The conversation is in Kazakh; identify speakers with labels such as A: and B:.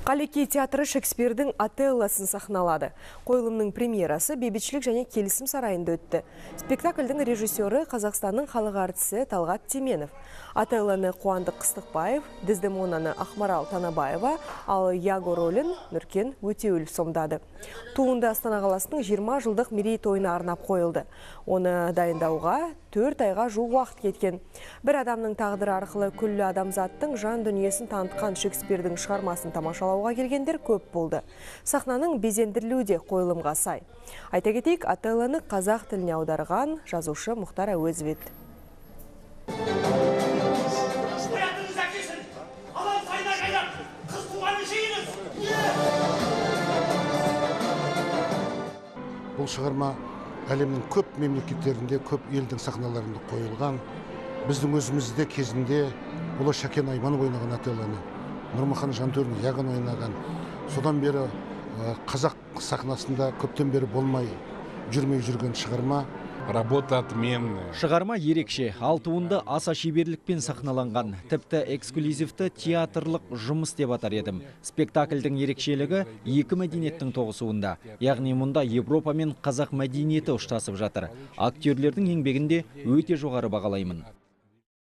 A: Қалеки театры Шекспирдің Отеллосын сахналады. Қойылымның премьерасы бейбітшілік және келісім сарайында өтті. Спектакльдің режиссері Қазақстанның халық әртісі Талғат Теменов. Отеллоны Қуандық Қыстықбаев, Дездемонаны Ақмарал Танабаева, ал Яго рөлін Нұркен Өтеуілов сомдады. Туынды Астана қаласының 20 жылдық мерейтойына арнап қойылды. Оны дайындауға 4 айға жуық уақыт кеткен. Бір адамның тағдыры арқылы күллі адамзаттың жан дүниесін танытқан Шекспирдің шығармасын тамашалауға келгендер көп болды. Сахнаның безендірілуі де қойылымға сай. Айта кетейік, Отеллоны қазақ тіліне аударған жазушы Мұхтар Әуезов еді.
B: Бұл шығарма әлемнің көп мемлекеттерінде, көп елдің сахналарында қойылған. Біздің өзімізде кезінде Ұлы Шәкен Айманов ойнаған Отеллоны, Нұрмахан Жантөрин Яғын ойнаған. Содан бері қазақ сахнасында көптен бері болмай жүрмей жүрген шығарма.
C: Работа отменная.
D: Шығарма ерекше, ал туынды аса шеберлікпен сахналанған, тіпті эксклюзивті театрлық жұмыс деп атар едім. Спектакльдің ерекшелігі екі мәдениеттің тоғысуында, яғни мұнда Европа мен қазақ мәдениеті ұштасып жатыр. Актерлердің еңбегінде өте жоғары бағалаймын.